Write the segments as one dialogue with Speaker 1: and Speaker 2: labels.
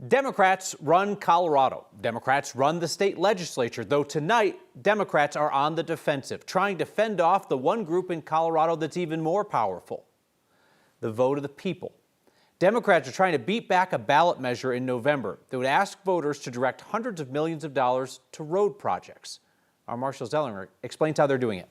Speaker 1: Democrats run Colorado. Democrats run the state legislature, though tonight, Democrats are on the defensive, trying to fend off the one group in Colorado that's even more powerful, the vote of the people. Democrats are trying to beat back a ballot measure in November that would ask voters to direct hundreds of millions of dollars to road projects. Our Marshall Zellinger explains how they're doing it.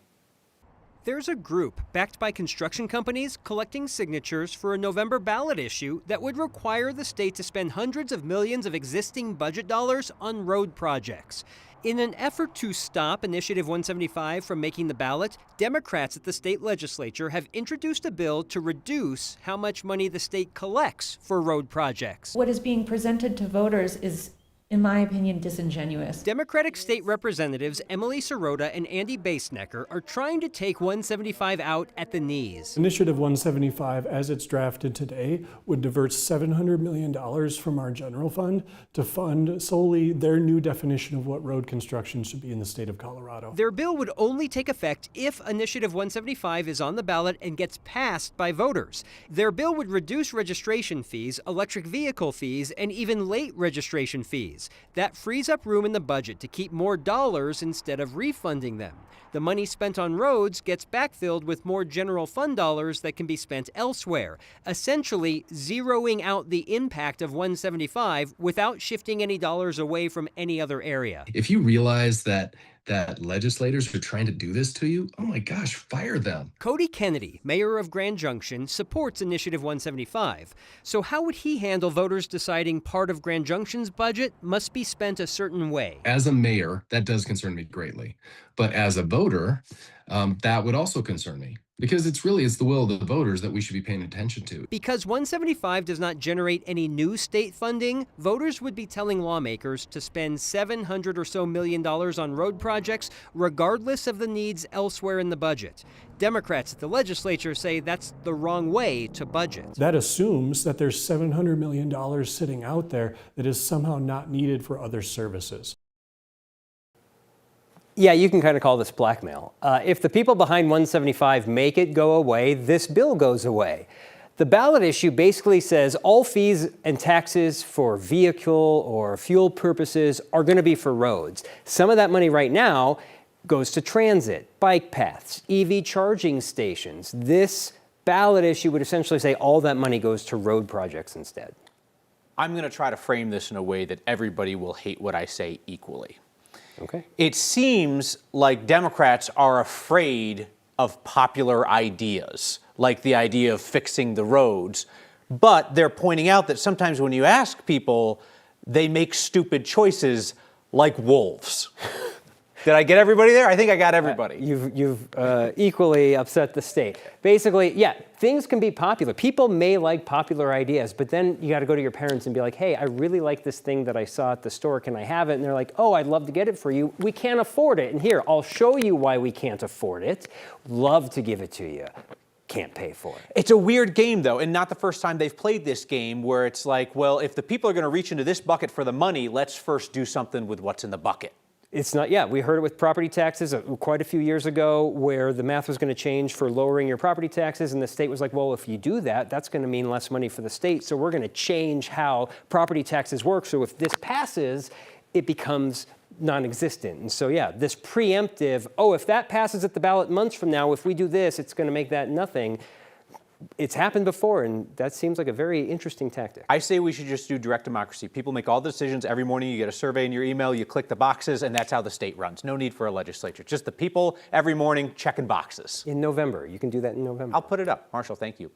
Speaker 2: There's a group backed by construction companies collecting signatures for a November ballot issue that would require the state to spend hundreds of millions of existing budget dollars on road projects. In an effort to stop Initiative 175 from making the ballot, Democrats at the state legislature have introduced a bill to reduce how much money the state collects for road projects.
Speaker 3: What is being presented to voters is, in my opinion, disingenuous.
Speaker 2: Democratic state representatives Emily Sirota and Andy Basenecker are trying to take 175 out at the knees.
Speaker 4: Initiative 175, as it's drafted today, would divert $700 million from our general fund to fund solely their new definition of what road construction should be in the state of Colorado.
Speaker 2: Their bill would only take effect if Initiative 175 is on the ballot and gets passed by voters. Their bill would reduce registration fees, electric vehicle fees, and even late registration fees. That frees up room in the budget to keep more dollars instead of refunding them. The money spent on roads gets backfilled with more general fund dollars that can be spent elsewhere, essentially zeroing out the impact of 175 without shifting any dollars away from any other area.
Speaker 5: If you realize that legislators are trying to do this to you, oh my gosh, fire them.
Speaker 2: Cody Kennedy, mayor of Grand Junction, supports Initiative 175. So how would he handle voters deciding part of Grand Junction's budget must be spent a certain way?
Speaker 5: As a mayor, that does concern me greatly. But as a voter, that would also concern me. Because it's the will of the voters that we should be paying attention to.
Speaker 2: Because 175 does not generate any new state funding, voters would be telling lawmakers to spend $700 or so million on road projects, regardless of the needs elsewhere in the budget. Democrats at the legislature say that's the wrong way to budget.
Speaker 4: That assumes that there's $700 million sitting out there that is somehow not needed for other services.
Speaker 6: Yeah, you can kind of call this blackmail. If the people behind 175 make it go away, this bill goes away. The ballot issue basically says all fees and taxes for vehicle or fuel purposes are going to be for roads. Some of that money right now goes to transit, bike paths, EV charging stations. This ballot issue would essentially say all that money goes to road projects instead.
Speaker 1: I'm going to try to frame this in a way that everybody will hate what I say equally.
Speaker 6: Okay.
Speaker 1: It seems like Democrats are afraid of popular ideas, like the idea of fixing the roads, but they're pointing out that sometimes when you ask people, they make stupid choices like wolves. Did I get everybody there? I think I got everybody.
Speaker 6: You've equally upset the state. Basically, yeah, things can be popular. People may like popular ideas, but then you got to go to your parents and be like, hey, I really like this thing that I saw at the store. Can I have it? And they're like, oh, I'd love to get it for you. We can't afford it. And here, I'll show you why we can't afford it. Love to give it to you. Can't pay for it.
Speaker 1: It's a weird game, though, and not the first time they've played this game where it's like, well, if the people are going to reach into this bucket for the money, let's first do something with what's in the bucket.
Speaker 6: It's not, yeah, we heard it with property taxes quite a few years ago where the math was going to change for lowering your property taxes, and the state was like, well, if you do that, that's going to mean less money for the state, so we're going to change how property taxes work, so if this passes, it becomes non-existent. And so, yeah, this preemptive, oh, if that passes at the ballot months from now, if we do this, it's going to make that nothing. It's happened before, and that seems like a very interesting tactic.
Speaker 1: I say we should just do direct democracy. People make all the decisions every morning. You get a survey in your email, you click the boxes, and that's how the state runs. No need for a legislature. Just the people every morning checking boxes.
Speaker 6: In November. You can do that in November.
Speaker 1: I'll put it up. Marshall, thank you.